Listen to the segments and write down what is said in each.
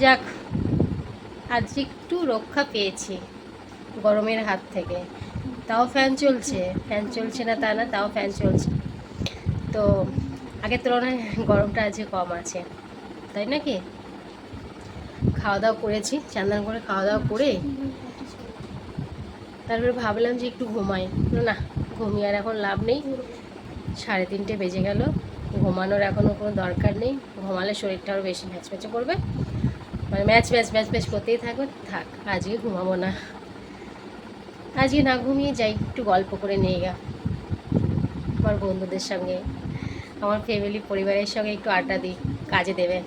যাক, আজ একটু রক্ষা পেয়েছি গরমের হাত থেকে। তাও ফ্যান চলছে না তা না, তাও ফ্যান চলছে। তো আগের তুলনায় গরমটা আজকে কম আছে, তাই নাকি? খাওয়া দাওয়া করেছি, চান্দান করে খাওয়া দাওয়া করে তারপরে ভাবলাম যে একটু ঘুমাই। না, ঘুমিয়ে আর এখন লাভ নেই। 3:30 বেজে গেল। ঘুমানোর এখনও কোনো দরকার নেই। ঘুমালে শরীরটা আরও বেশি ম্যাচম্যাচে করবে, মানে ম্যাচ করতেই থাকবে। থাক, আজকে ঘুমাবো না। আজকে না ঘুমিয়ে যাই, একটু গল্প করে নিয়ে গা আমার বন্ধুদের সঙ্গে, আমার ফ্যামিলি পরিবারের সঙ্গে একটু আড্ডা দিই, কাজে দেবে।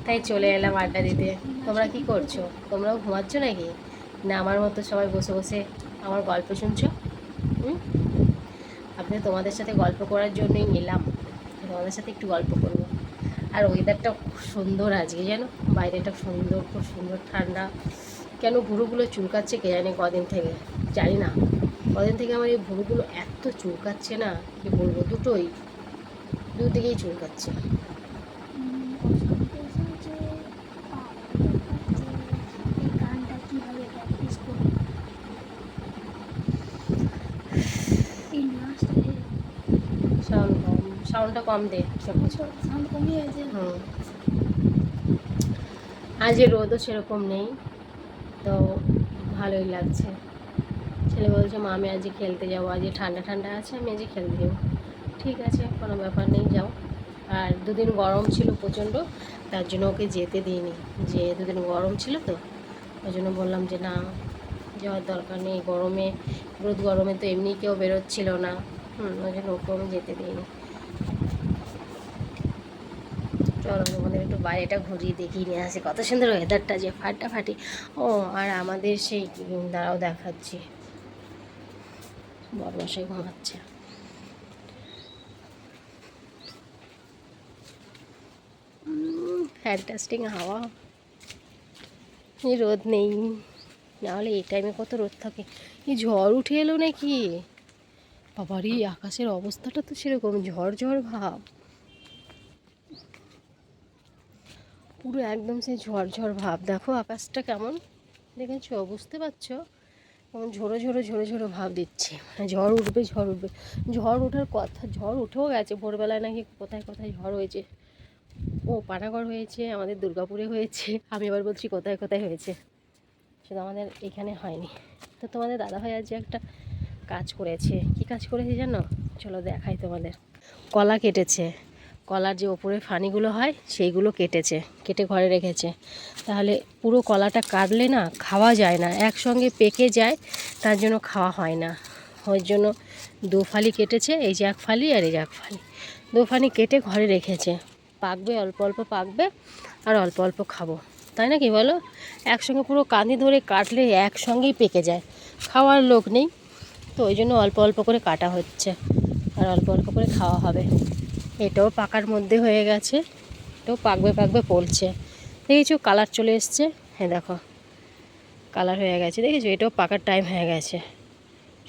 তাই চলে এলাম আড্ডা দিতে। তোমরা কি করছো? তোমরাও ঘুমাচ্ছ নাকি? না আমার মতো সবাই বসে বসে আমার গল্প শুনছো? আপনি তোমাদের সাথে গল্প করার জন্যই নিলাম, তোমাদের সাথে একটু গল্প করবো। আর ওয়েদারটা খুব সুন্দর আজকে, জানো, বাইরেটা সুন্দর, খুব সুন্দর ঠান্ডা। কেন ভুরুগুলো চুলকাচ্ছে কে জানে কদিন থেকে, জানি না। কদিন থেকে আমার এই ভুরুগুলো এত চুলকাচ্ছে না, কি বলবো, দুদিকেই চুলকাচ্ছে। সাউন্ডটা কম দে, সব কিছু সাউন্ড কমিয়ে আছে। আজ রোদও সেরকম নেই, তো ভালোই লাগছে। ছেলে বলছে মা আমি আজকে খেলতে যাবো, আজকে ঠান্ডা ঠান্ডা আছে, আমি আজকে খেলতে যাবো। ঠিক আছে, কোনো ব্যাপার নেই, যাও। আর দুদিন গরম ছিল প্রচণ্ড, তার জন্য ওকে যেতে দিইনি। যে দুদিন গরম ছিল তো, ওই জন্য বললাম যে না, যাওয়ার দরকার নেই। গরমে তো এমনি কেউ বেরোচ্ছিল না, ওই জন্য ওকে আমি যেতে দিইনি। চলো তোমাদের একটু বাইরেটা ঘুরিয়ে দেখিয়ে নিয়ে আসি, কত সুন্দর ওয়েদারটা যে ফাটাফাটি। ও আর আমাদের সেই দাঁড়াও দেখাচ্ছি, বড়মশাই ঘুমাচ্ছে। ফ্যান্টাস্টিং হাওয়া, এই রোদ নেই, নাহলে এই টাইমে কত রোদ থাকে। এই ঝড় উঠে এলো নাকি বাবারে, আকাশের অবস্থাটা তো সেরকম ঝড় ঝড় ভাব, পুরো একদম সেই ঝড় ঝড় ভাব। দেখো আকাশটা কেমন, দেখেছো, বুঝতে পারছো? কেমন ঝোড়ো ভাব দিচ্ছে, ঝড় উঠবে। ঝড় ওঠার কথা, ঝড় উঠেও গেছে ভোরবেলায় নাকি, কোথায় কোথায় ঝড় হয়েছে। ও পানাগড় হয়েছে, আমাদের দুর্গাপুরে হয়েছে, আমি আবার বলছি কোথায় কোথায় হয়েছে, শুধু আমাদের এখানে হয়নি। তো তোমাদের দাদাভাই আজ একটা কাজ করেছে। কি কাজ করেছে জানো? চলো দেখাই তোমাদের। কলা কেটেছে, কলার যে ওপরে ফানিগুলো হয় সেইগুলো কেটে ঘরে রেখেছে। তাহলে পুরো কলাটা কাটলে না খাওয়া যায় না, একসঙ্গে পেকে যায়, তার জন্য খাওয়া হয় না। ওই জন্য দু ফালি কেটেছে, এই যে এক ফালি আর এই যে এক ফালি, দু ফালি কেটে ঘরে রেখেছে। পাকবে, অল্প অল্প পাকবে, আর অল্প অল্প খাবো, তাই না কি বলো? একসঙ্গে পুরো কাঁদি ধরে কাটলে একসঙ্গেই পেকে যায়, খাওয়ার লোক নেই, তো ওই জন্য অল্প অল্প করে কাটা হচ্ছে, আর অল্প অল্প করে খাওয়া হবে। এটাও পাকার মধ্যে হয়ে গেছে, এটাও পাকবে পড়ছে। দেখেছো কালার চলে এসছে, হ্যাঁ দেখো কালার হয়ে গেছে, দেখেছো, এটাও পাকার টাইম হয়ে গেছে,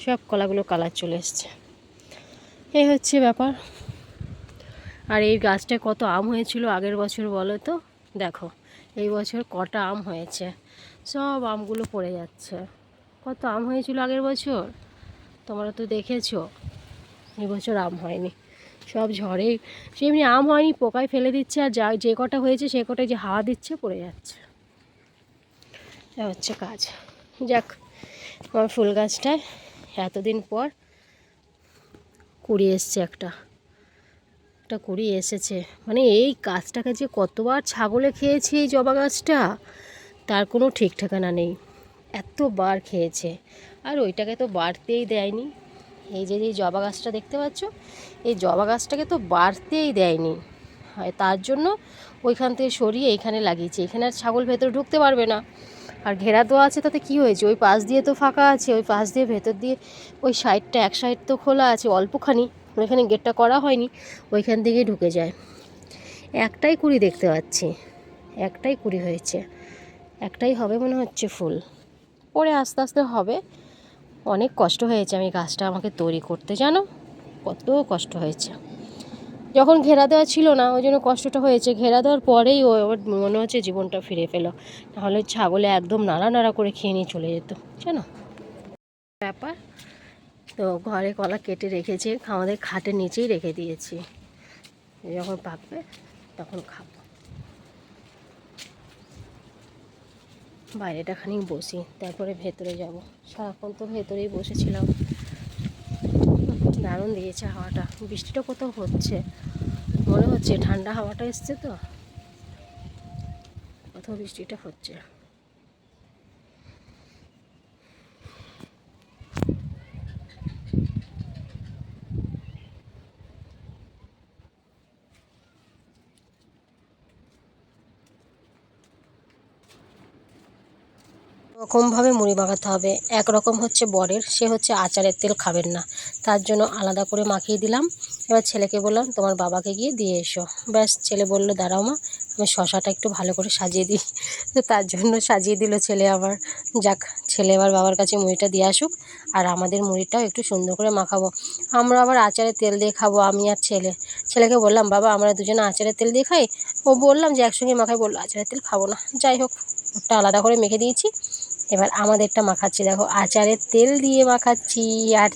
সব কলাগুলো কালার চলে এসছে। এই হচ্ছে ব্যাপার। আর এই গাছটায় কত আম হয়েছিল আগের বছর বলো তো, দেখো এই বছর কটা আম হয়েছে, সব আমগুলো পড়ে যাচ্ছে। কত আম হয়েছিল আগের বছর, তোমরা তো দেখেছো। এই বছর আম হয়নি, সব ঝড়ে, সেমনি আম হয়নি, পোকায় ফেলে দিচ্ছে, আর যে কটা হয়েছে সে কটায় যে হাওয়া দিচ্ছে পড়ে যাচ্ছে। এটা হচ্ছে কাজ। যাক, আমার ফুল গাছটায় এতদিন পর কুড়ি এসছে, একটা কুড়ি এসেছে। মানে এই গাছটাকে যে কতবার ছাগলে খেয়েছে এই জবা গাছটা, তার কোনো ঠিক ঠিকানা নেই, এতবার খেয়েছে। আর ওইটাকে তো বাড়তেই দেয়নি, এই যে জবা গাছটা দেখতে পাচ্ছ, এই জবা গাছটাকে তো বাড়তেই দেয়নি, হয় তার জন্য ওইখান থেকে সরিয়ে এইখানে লাগিয়েছে। এখানে আর ছাগল ভেতরে ঢুকতে পারবে না, আর ঘেরা দেওয়া আছে, তাতে কি হয়েছে, ওই পাশ দিয়ে তো ফাঁকা আছে, ওই পাশ দিয়ে ভেতর দিয়ে ওই সাইডটা, এক সাইড তো খোলা আছে অল্পখানি, ওইখানে গেটটা করা হয়নি, ওইখান থেকেই ঢুকে যায়। একটাই কুড়ি দেখতে পাচ্ছি, একটাই কুড়ি হয়েছে, একটাই হবে মনে হচ্ছে ফুল, পরে আস্তে আস্তে হবে। অনেক কষ্ট হয়েছে আমি গাছটা আমাকে তৈরি করতে, জানো কত কষ্ট হয়েছে। যখন ঘেরা দেওয়া ছিল না ওই জন্য কষ্টটা হয়েছে, ঘেরা দেওয়ার পরেই ও ওর মনে হচ্ছে জীবনটা ফিরে পেল, নাহলে ছাগলে একদম নাড়া নাড়া করে খেয়ে নিয়ে চলে যেত জানো ব্যাপার। তো ঘরে কলা কেটে রেখেছি, আমাদের খাটের নিচেই রেখে দিয়েছি, যখন পাকবে তখন খাবো। বাইরেটা খানিক বসি, তারপরে ভেতরে যাব। সারাক্ষণ তো ভেতরেই বসেছিলাম। দারুণ দিয়েছে হাওয়াটা, বৃষ্টিটা কোথাও হচ্ছে মনে হচ্ছে, ঠান্ডা হাওয়াটা এসছে তো কোথাও বৃষ্টিটা হচ্ছে। রকমভাবে মুড়ি মাখাতে হবে। একরকম হচ্ছে বরের, সে হচ্ছে আচারের তেল খাবেন না, তার জন্য আলাদা করে মাখিয়ে দিলাম। এবার ছেলেকে বললাম তোমার বাবাকে গিয়ে দিয়ে এসো। ব্যাস, ছেলে বললো দাঁড়াও মা আমি শশাটা একটু ভালো করে সাজিয়ে দিই। তো তার জন্য সাজিয়ে দিল ছেলে আবার। যাক, ছেলে এবার বাবার কাছে মুড়িটা দিয়ে আসুক, আর আমাদের মুড়িটাও একটু সুন্দর করে মাখাবো। আমরা আবার আচারের তেল দিয়ে খাবো, আমি আর ছেলেকে বললাম বাবা আমরা দুজনে আচারের তেল দিয়ে খাই। ও বললাম যে একসঙ্গে মাখাই, বললো আচারের তেল খাবো না। যাই হোক, ওটা আলাদা করে মেখে দিয়েছি। এবার আমাদেরটা মাখাচ্ছি, দেখো আচারের তেল দিয়ে মাখাচ্ছি। আর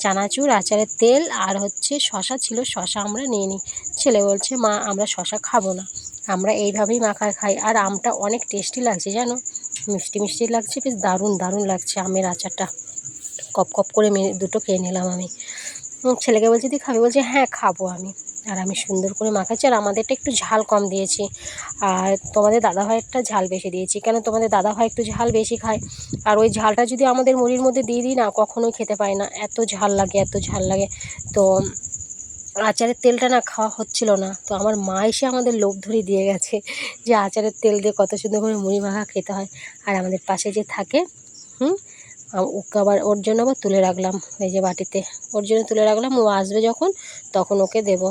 চানাচুর আচারের তেল আর হচ্ছে শশা ছিল, শশা আমরা নিয়ে নিই। ছেলে বলছে মা আমরা শশা খাবো না, আমরা এইভাবেই মাখা খাই। আর আমটা অনেক টেস্টি লাগছে জানো, মিষ্টি মিষ্টি লাগছে, বেশ দারুণ দারুণ লাগছে আমের আচারটা। কপ কপ করে দুটো খেয়ে নিলাম আমি। ছেলেকে বলছি তুই খাবি, বলছে হ্যাঁ খাবো আমি। আর আমি সুন্দর করে মাখাচ্ছি, আর আমাদেরটা একটু ঝাল কম দিয়েছি, আর তোমাদের দাদাভাইয়েরটা ঝাল বেশি দিয়েছি। কেন তোমাদের দাদাভাই একটু ঝাল বেশি খায়, আর ওই ঝালটা যদি আমাদের মুড়ির মধ্যে দিয়ে দিই না কখনোই খেতে পায় না, এত ঝাল লাগে এত ঝাল লাগে। তো আচারের তেলটা না খাওয়া হচ্ছিল না, তো আমার মা এসে আমাদের লোভ ধরিয়ে দিয়ে গেছে যে আচারের তেল দিয়ে কত সুন্দর করে মুড়ি মাখা খেতে হয়। আর আমাদের পাশে যে থাকে, ওকে আবার ওর জন্য আবার তুলে রাখলাম এই যে বাটিতে, ওর জন্য তুলে রাখলাম, ও আসবে যখন তখন ওকে দেব।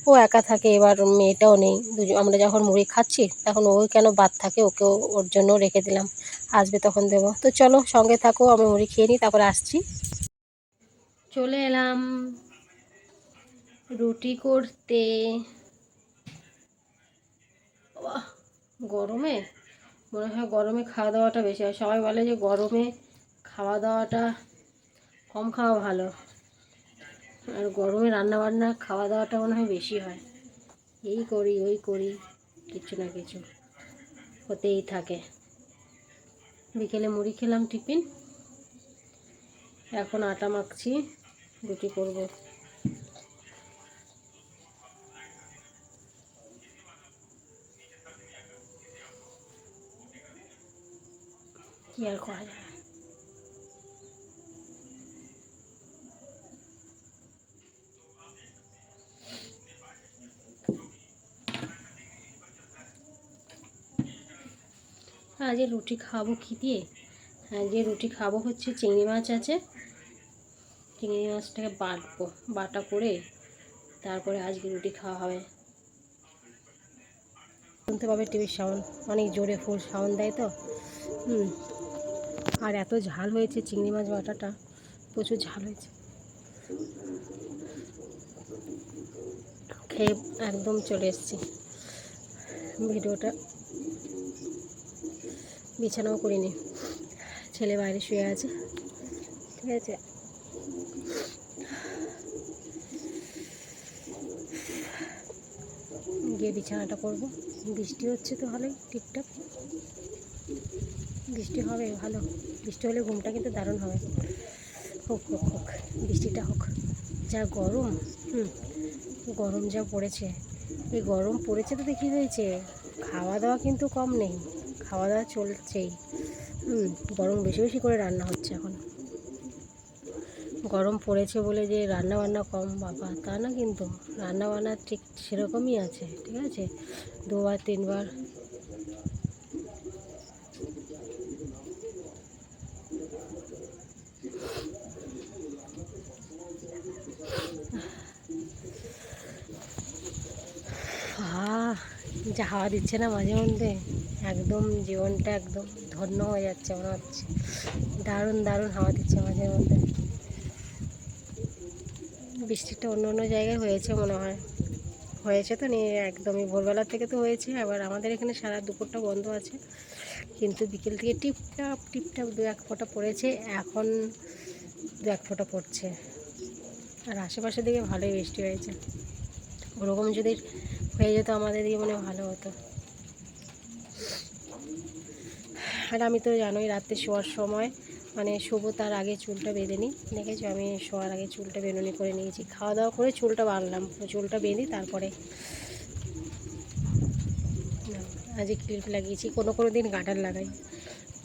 ও একা থাকে, এবার মেয়েটাও নেই, আমরা যখন মুড়ি খাচ্ছি তখন ওই কেন বাদ থাকে, ওকেও ওর জন্য রেখে দিলাম, আসবে তখন দেবো। তো চলো সঙ্গে থাকো, আমি মুড়ি খেয়ে নিই তারপরে আসছি। চলে এলাম রুটি করতে। বাহ, গরমে মনে হয় গরমে খাওয়া দাওয়াটা বেশি হয়, সবাই বলে যে গরমে খাওয়া দাওয়াটা কম খাওয়া ভালো, আর গরমে রান্না বান্না খাওয়া দাওয়াটা মনে হয় বেশি হয়। এই করি ওই করি, কিছু না কিছু হতেই থাকে। বিকেলে মুড়ি খেলাম টিফিন, এখন আটা মাখছি, রুটি করব। কি আর করা যায়। আজকে রুটি খাবো কি দিয়ে, আজকে রুটি খাবো হচ্ছে চিংড়ি মাছ আছে, চিংড়ি মাছটাকে বাটবো, বাটা করে তারপরে আজকে রুটি খাওয়া হবে। শুনতে পাবে টিভির সাউন্ড, অনেক জোরে ফুল সাউন্ড দেয় তো। আর এত ঝাল হয়েছে চিংড়ি মাছ বাটাটা, প্রচুর ঝাল হয়েছে, খেয়ে একদম চলে এসেছি। ভিডিওটা বিছানাও করিনি, ছেলে বাইরে শুয়ে আছে, ঠিক আছে। গিয়ে বিছানাটা করব, বৃষ্টি হচ্ছে তো ভালোই ঠিকঠাক, বৃষ্টি হবে ভালো, বৃষ্টি হলে ঘুমটা কিন্তু দারুণ হবে। হোক হোক হোক, বৃষ্টিটা হোক। যা গরম, গরম যা পড়েছে, এই গরম পড়েছে তো দেখি হয়েছে, খাওয়া দাওয়া কিন্তু কম নেই, খাওয়া দাওয়া চলছেই। গরম বেশি বেশি করে রান্না হচ্ছে এখন। গরম পড়েছে বলে যে রান্না বান্না কম বাবা তা না, কিন্তু রান্না বান্না ঠিক সেরকমই আছে, ঠিক আছে, 2বার 3বার। যা হাওয়া দিচ্ছে না মাঝে মধ্যে, একদম জীবনটা একদম ধন্য হয়ে যাচ্ছে মনে হচ্ছে, দারুণ দারুণ হাওয়া দিচ্ছে মাঝে মধ্যে। বৃষ্টিটা অন্য অন্য জায়গায় হয়েছে মনে হয়, হয়েছে তো নিয়ে একদমই ভোরবেলা থেকে তো হয়েছে, আবার আমাদের এখানে সারা দুপুরটা বন্ধ আছে, কিন্তু বিকেল থেকে টিপটাপ টিপটাপ দু এক ফোঁটা পড়েছে, এখন দু এক ফোঁটা পড়ছে। আর আশেপাশের দিকে ভালোই বৃষ্টি হয়েছে, ওরকম যদি হয়ে যেত আমাদের দিকে মনে ভালো হতো। আর আমি তো জানোই রাত্রে শোয়ার সময় মানে শোবো তার আগে চুলটা বেঁধে নিই, দেখেছো আমি শোয়ার আগে চুলটা বেনুনি করে নিয়েছি, খাওয়া দাওয়া করে চুলটা বাঁধলাম, চুলটা বেঁধে তারপরে আজকে ক্লিপ লাগিয়েছি, কোনো কোনো দিন গার্ডার লাগাই।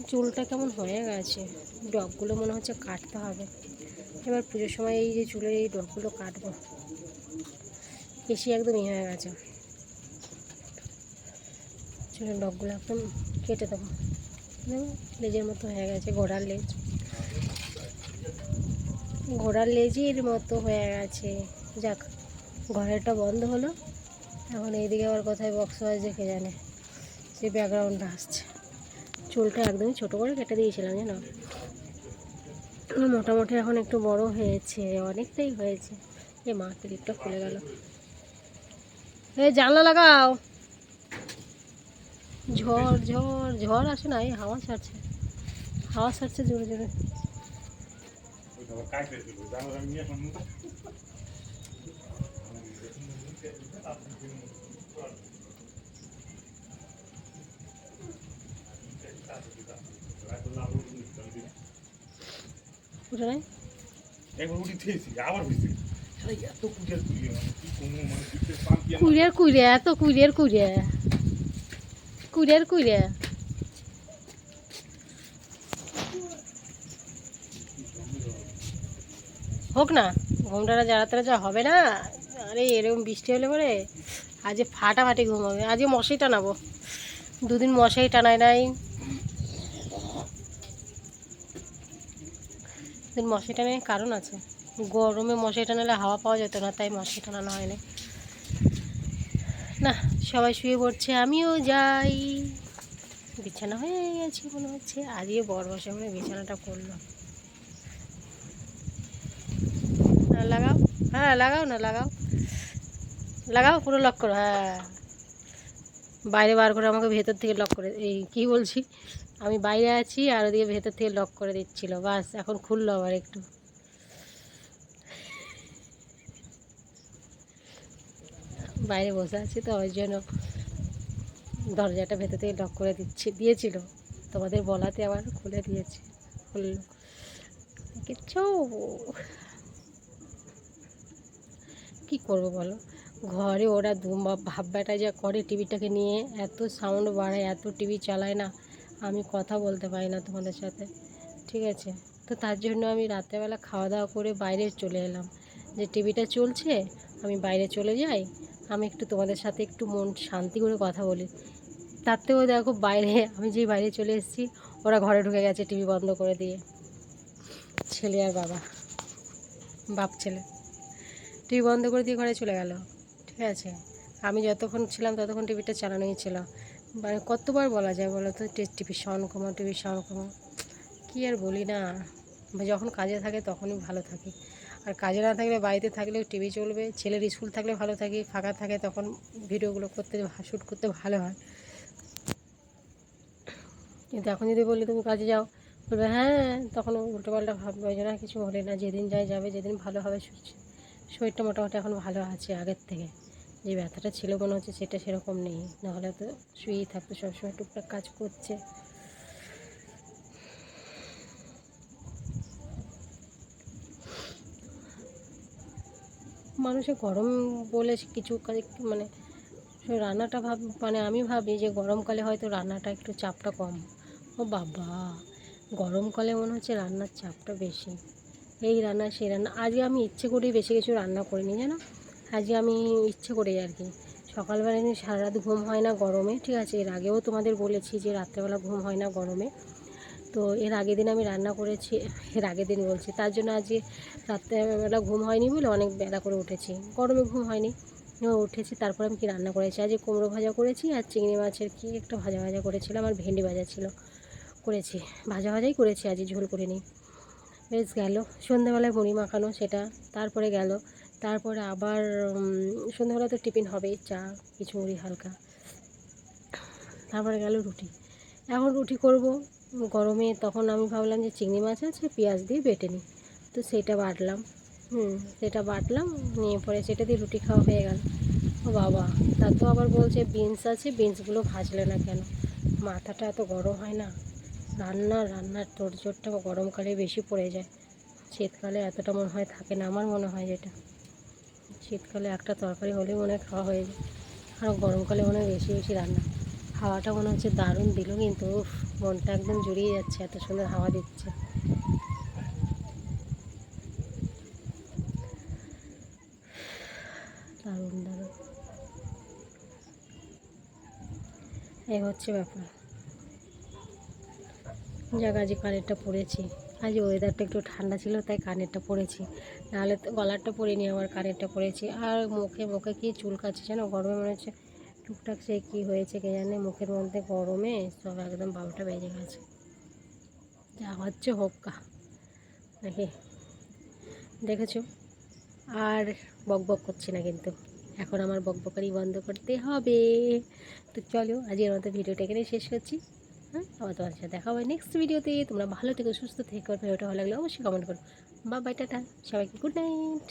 চুলটা কেমন হয়ে গেছে, ডগগুলো মনে হচ্ছে কাটতে হবে, এবার পুজোর সময় এই যে চুলের এই ডগগুলো কাটবো, বেশি একদম হয়ে গেছে, চুলের ডগগুলো একদম কেটে দেবো, লেজের মতো হয়ে গেছে, ঘোড়ার লেজ, ঘোড়ার লেজের মতো হয়ে গেছে। যাক, ঘরেরটা বন্ধ হলো, এখন এইদিকে আবার কোথায় বক্স বাজছে কে জানে, সে ব্যাকগ্রাউন্ডটা আসছে। চুলটা একদমই ছোটো করে কেটে দিয়েছিলাম জানো, মোটামুটি এখন একটু বড় হয়েছে, অনেকটাই হয়েছে। এ মা, ক্লিপটা খুলে গেল, জানলা লাগাও। ঝড় ঝড় ঝড় আসে না, এই হাওয়া ছাড়ছে, হাওয়া ছাড়ছে জোরে জোরে। উঠে নাই কুড়িয়ার কুড়িয়া, এত কুড়িয়ার কুড়িয়া, কুড়িয়ার কুড়িয়া। হোক না, ঘুমটারা যারা যা হবে না। আরে এরকম বৃষ্টি হলে পরে আজকে ফাটাফাটি ঘুম হবে, আজকে মশাই টানাবো, দুদিন মশাই টানায় নাই, দুদিন মশাই টানায় কারণ আছে, গরমে মশাই টানালে হাওয়া পাওয়া যেত না, তাই মশাই টানানো হয়নি। না, সবাই শুয়ে পড়ছে, আমিও যাই, বিছানা হয়ে গেছে মনে হচ্ছে, আজকে বড় বসে মনে বিছানাটা করলো। লাগাও, হ্যাঁ লাগাও না, লাগাও লাগাও, পুরো লক করো, হ্যাঁ বাইরে বার করে আমাকে ভেতর থেকে লক করে, এই কী বলছি, আমি বাইরে আছি আর ওদিকে ভেতর থেকে লক করে দিচ্ছিল, বাস এখন খুললো আবার একটু। বাইরে বসে আছি তো ওই জন্য দরজাটা ভেতর থেকে লক করে দিয়েছিল, তোমাদের বলাতে আবার খুলে দিয়েছে, খুললো। কিচ্ছু কী করবো বলো, ঘরে ওরা ভাব বেটা যা করে টিভিটাকে নিয়ে, এত সাউন্ড বাড়ায়, এত টিভি চালায় না, আমি কথা বলতে পারি না তোমাদের সাথে, ঠিক আছে। তো তার জন্য আমি রাত্রেবেলা খাওয়া দাওয়া করে বাইরে চলে এলাম, যে টিভিটা চলছে আমি বাইরে চলে যাই, আমি একটু তোমাদের সাথে একটু মন শান্তি করে কথা বলি। তার থেকেও দেখো বাইরে, আমি যেই বাইরে চলে এসেছি ওরা ঘরে ঢুকে গেছে টিভি বন্ধ করে দিয়ে, ছেলে আর বাপ ছেলে টিভি বন্ধ করে দিয়ে ঘরে চলে গেল, ঠিক আছে। আমি যতক্ষণ ছিলাম ততক্ষণ টিভিটা চালানোই ছিল, মানে কতবার বলা যায় বলো তো, টিভির সাউন্ড কমাও, টিভির সাউন্ড কমাও, কী আর বলি না, যখন কাজে থাকে তখনই ভালো থাকি, আর কাজে না থাকলে বাড়িতে থাকলেও টিভি চলবে, ছেলের স্কুল থাকলে ভালো থাকি, ফাঁকা থাকে তখন ভিডিওগুলো করতে শ্যুট করতে ভালো হয়। কিন্তু এখন যদি বলি তুমি কাজে যাও, বলবে হ্যাঁ, তখন উল্টোপাল্টা ভাববে, ওই জন্য কিছু বলে না, যেদিন যাবে, যেদিন ভালো হবে। শরীরটা মোটামুটি এখন ভালো আছে, আগের থেকে যে ব্যথাটা ছিল মনে হচ্ছে সেটা সেরকম নেই, নাহলে তো শুয়েই থাকতো সবসময়, টুকটাক কাজ করছে। মানুষের গরম বলে কিছু মানে রান্নাটা মানে আমি ভাবি যে গরমকালে হয়তো রান্নাটা একটু চাপটা কম। ও বাবা, গরমকালে মনে হচ্ছে রান্নার চাপটা বেশি, এই রান্না সেই রান্না। আজকে আমি ইচ্ছে করেই বেশি কিছু রান্না করিনি জানো, আজকে আমি ইচ্ছে করেই আর কি, সকালবেলা কিন্তু সারা রাত ঘুম হয় না গরমে, ঠিক আছে, এর আগেও তোমাদের বলেছি যে রাত্রেবেলা ঘুম হয় না গরমে, তো এর আগের দিন আমি রান্না করেছি, এর আগের দিন বলছি, তার জন্য আজকে রাত্রেবেলা ঘুম হয়নি বলে অনেক বেলা করে উঠেছি, গরমে ঘুম হয়নি, উঠেছি। তারপর আমি কি রান্না করেছি, আজকে কুমড়ো ভাজা করেছি, আর চিংড়ি মাছের কি একটা ভাজা করেছিলাম, আর ভেন্ডি ভাজা ছিল, করেছি, ভাজাই করেছি, আজকে ঝোল করিনি। বেশ গেল সন্ধ্যাবেলায় মুড়ি মাখানো সেটা, তারপরে গেল তারপরে আবার সন্ধ্যাবেলা তো টিফিন হবেই, চা কিছু মুড়ি হালকা। তারপরে গেল রুটি। এখন রুটি করব গরমে, তখন আমি ভাবলাম যে চিংড়ি মাছ আছে, পেঁয়াজ দিয়ে বেটে নিই। তো সেটা বাটলাম, সেটা বাটলাম, নিয়ে পরে সেটা দিয়ে রুটি খাওয়া হয়ে গেল। ও বাবা, তা তো আবার বলছে বিনস আছে, বিনসগুলো ভাজলে না কেন? মাথাটা এত গরম হয় না, রান্নার তোড়জোড়টা গরমকালে বেশি পড়ে যায়, শীতকালে এতটা মনে হয় থাকে না। আমার মনে হয় যেটা শীতকালে একটা তরকারি হলেই মনে হয় খাওয়া হয়ে যায়, আর গরমকালে মনে হয় বেশি বেশি রান্না। হাওয়াটা মনে হচ্ছে দারুণ দিল, কিন্তু মনটা একদম জুড়িয়ে যাচ্ছে, এত সুন্দর হাওয়া দিচ্ছে। দারুণ দারুণ, এই হচ্ছে ব্যাপার। যাক, আজ কানেরটা পরেছি, আজ ওয়েদারটা একটু ঠান্ডা ছিল তাই কানেরটা পরেছি, নাহলে তো গলারটা পরিনি, আমার কানেরটা পরেছি। আর মুখে মুখে কি চুল কাচ্ছে যেন, গরমে মনে হচ্ছে টুকটাক সে কী হয়েছে কে জানে, মুখের মধ্যে গরমে সব একদম 12টা বেজে গেছে। যা হচ্ছে হোক কা, নাকি? দেখেছো? আর বক বক করছি না কিন্তু, এখন আমার বকবকারি বন্ধ করতে হবে। তো চলো আজকের মতো ভিডিওটা এখানে শেষ করছি। হ্যাঁ, আবার তোমার সাথে দেখা হবে নেক্সট ভিডিওতে। তোমরা ভালো থেকো, সুস্থ থেকো, ভিডিওটা ভালো লাগলে অবশ্যই কমেন্ট করো। বাই বাই, টাটা, সবাইকে গুড নাইট।